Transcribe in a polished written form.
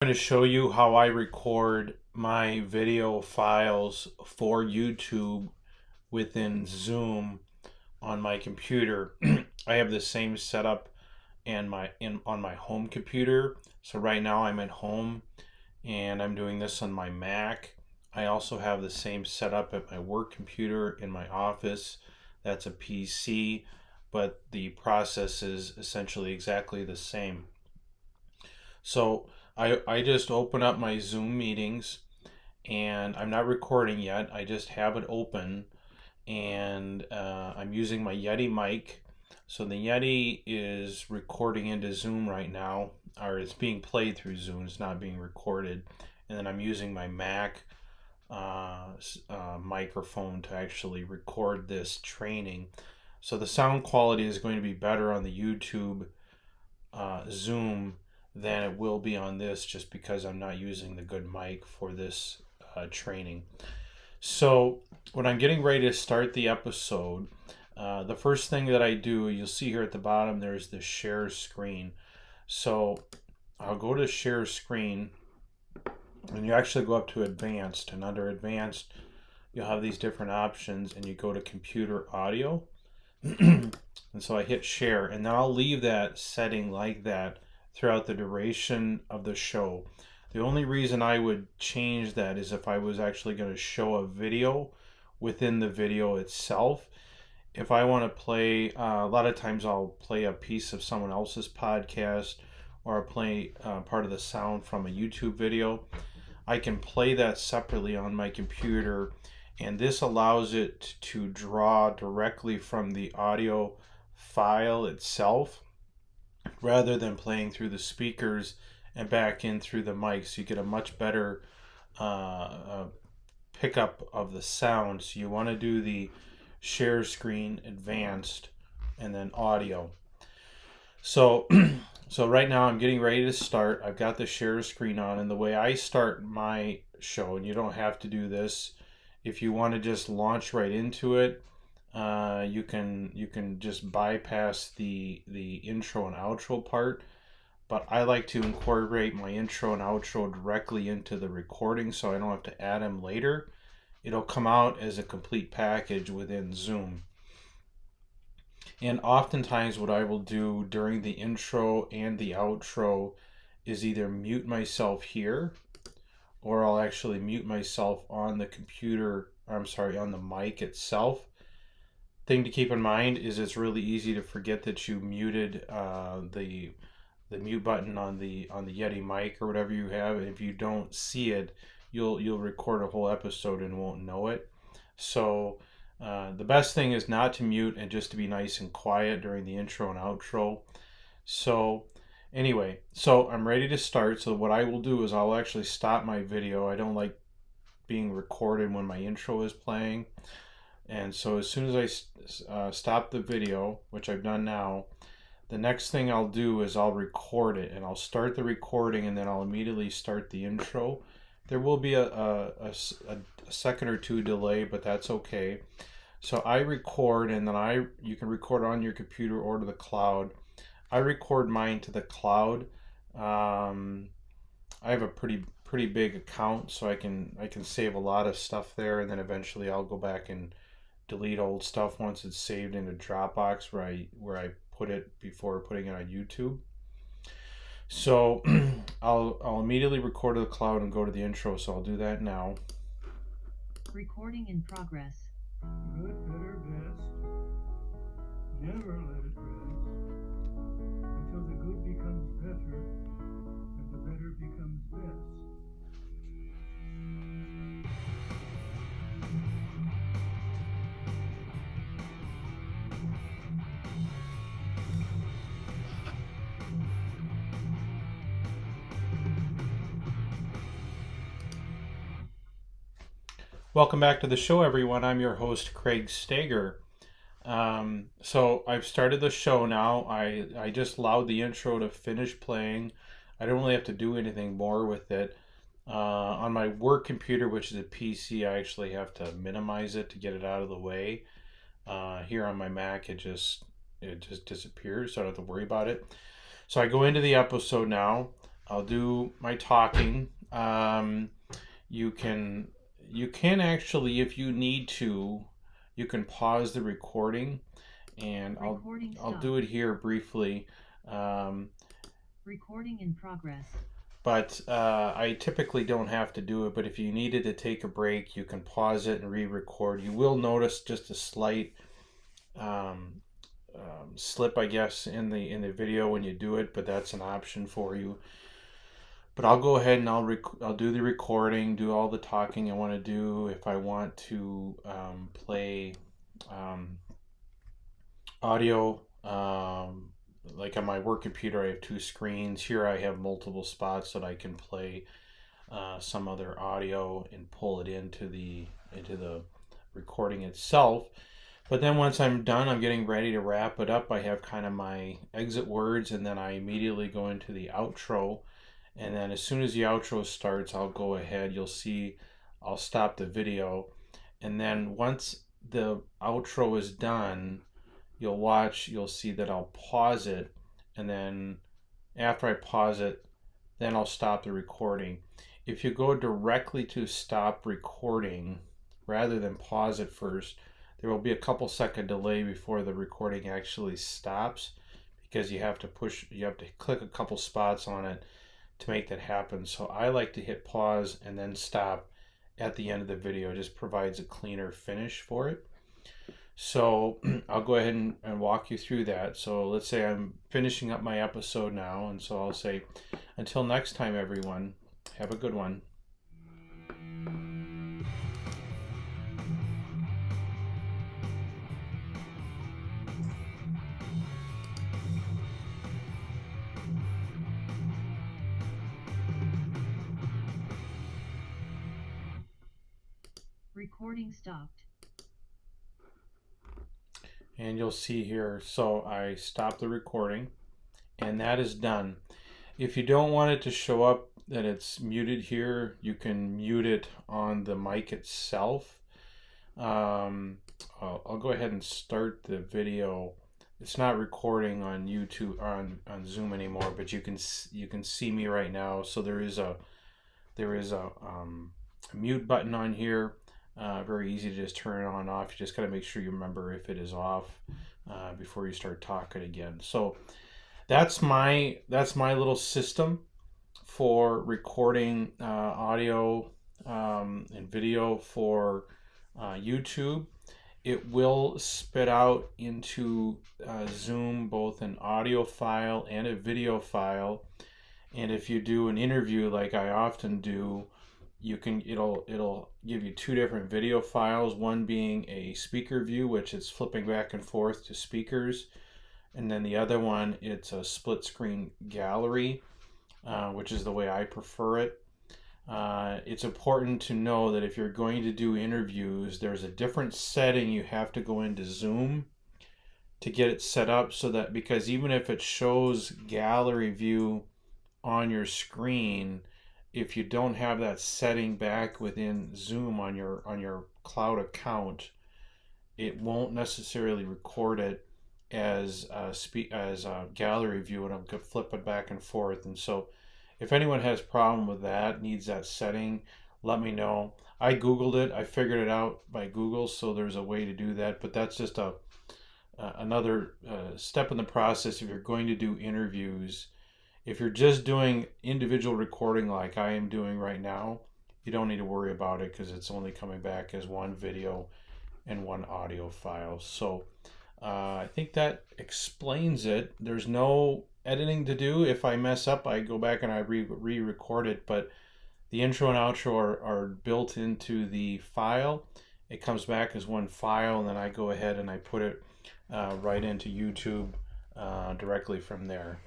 I'm going to show you how I record my video files for YouTube within Zoom on my computer. I have the same setup on my home computer. So right now I'm at home and I'm doing this on my Mac. I also have the same setup at my work computer in my office. That's a PC, but the process is essentially exactly the same. So I just open up my Zoom meetings and I'm not recording yet. I just have it open and I'm using my Yeti mic. So the Yeti is recording into Zoom right now, or it's being played through Zoom. It's not being recorded. And then I'm using my Mac microphone to actually record this training. So the sound quality is going to be better on the YouTube Zoom than it will be on this, just because I'm not using the good mic for this training. So when I'm getting ready to start the episode, the first thing that I do, you'll see here at the bottom, there's the share screen. So I'll go to share screen and you actually go up to advanced, and under advanced you'll have these different options and you go to computer audio. And so I hit share, and then I'll leave that setting like that throughout the duration of the show. The only reason I would change that is if I was actually going to show a video within the video itself. If I want to play, a lot of times I'll play a piece of someone else's podcast, or I'll play part of the sound from a YouTube video. I can play that separately on my computer, and this allows it to draw directly from the audio file itself rather than playing through the speakers and back in through the mic. So you get a much better pickup of the sound. So you want to do the share screen, advanced, and then audio. So so right now I'm getting ready to start. I've got the share screen on, and the way I start my show, and you don't have to do this, if you want to just launch right into it, you can just bypass the intro and outro part. But I like to incorporate my intro and outro directly into the recording, so I don't have to add them later. It'll come out as a complete package within Zoom. And oftentimes what I will do during the intro and the outro is either mute myself here, or I'll actually mute myself on the computer, on the mic itself. Thing to keep in mind is it's really easy to forget that you muted the mute button on the Yeti mic or whatever you have. And if you don't see it, you'll record a whole episode and won't know it. So the best thing is not to mute and just to be nice and quiet during the intro and outro. So anyway, so I'm ready to start. So what I will do is I'll actually stop my video. I don't like being recorded when my intro is playing. And so as soon as I stop the video, which I've done now, the next thing I'll do is I'll record it, and I'll start the recording, and then I'll immediately start the intro. There will be a second or two delay, but that's okay. So I record, and then you can record on your computer or to the cloud. I record mine to the cloud. I have a pretty big account, so I can save a lot of stuff there, and then eventually I'll go back and delete old stuff once it's saved into Dropbox where I put it before putting it on YouTube. So I'll immediately record to the cloud and go to the intro. So I'll do that now. Recording in progress. Good, better, best. Never let it rest until the good becomes better and the better becomes best. Welcome back to the show, everyone. I'm your host, Craig Stager. So I've started the show now. I just allowed the intro to finish playing. I don't really have to do anything more with it. On my work computer, which is a PC, I actually have to minimize it to get it out of the way. Here on my Mac, it just disappears, so I don't have to worry about it. So I go into the episode now. I'll do my talking. You can actually, if you need to, you can pause the recording, and Recording I'll stopped. do it here briefly. Recording in progress. But I typically don't have to do it. But if you needed to take a break, you can pause it and re-record. You will notice just a slight slip, I guess, in the video when you do it, but that's an option for you. But I'll go ahead and I'll do the recording, do all the talking I want to do. If I want to play audio, like on my work computer, I have two screens. Here I have multiple spots that I can play some other audio and pull it into the recording itself. But then once I'm done, I'm getting ready to wrap it up. I have kind of my exit words, and then I immediately go into the outro. And then as soon as the outro starts, I'll go ahead. You'll see I'll stop the video. And then once the outro is done, you'll see that I'll pause it. And then after I pause it, then I'll stop the recording. If you go directly to stop recording rather than pause it first, there will be a couple second delay before the recording actually stops, because you have to click a couple spots on it to make that happen. So I like to hit pause and then stop at the end of the video. It just provides a cleaner finish for it. So I'll go ahead and walk you through that. So let's say I'm finishing up my episode now, and so I'll say, until next time, everyone, have a good one. Recording stopped. And you'll see here, so I stopped the recording, and that is done. If you don't want it to show up that it's muted here, you can mute it on the mic itself. I'll go ahead and start the video. It's not recording on YouTube or on Zoom anymore, but you can see me right now. So there is a mute button on here. Very easy to just turn it on and off. You just got to make sure you remember if it is off before you start talking again. So that's my little system for recording audio and video for YouTube. It will spit out into Zoom both an audio file and a video file. And if you do an interview like I often do, it'll give you two different video files, one being a speaker view, which is flipping back and forth to speakers, and then the other one, it's a split screen gallery, which is the way I prefer it. It's important to know that if you're going to do interviews, there's a different setting you have to go into Zoom to get it set up, so that, because even if it shows gallery view on your screen, if you don't have that setting back within Zoom on your cloud account, it won't necessarily record it as a gallery view, and it'll flip it back and forth. And so if anyone has a problem with that, needs that setting, let me know. I Googled it. I figured it out by Google, so there's a way to do that. But that's just another step in the process if you're going to do interviews. If you're just doing individual recording like I am doing right now, you don't need to worry about it, because it's only coming back as one video and one audio file. So I think that explains it. There's no editing to do. If I mess up, I go back and I re-record it, but the intro and outro are built into the file. It comes back as one file, and then I go ahead and I put it right into YouTube directly from there.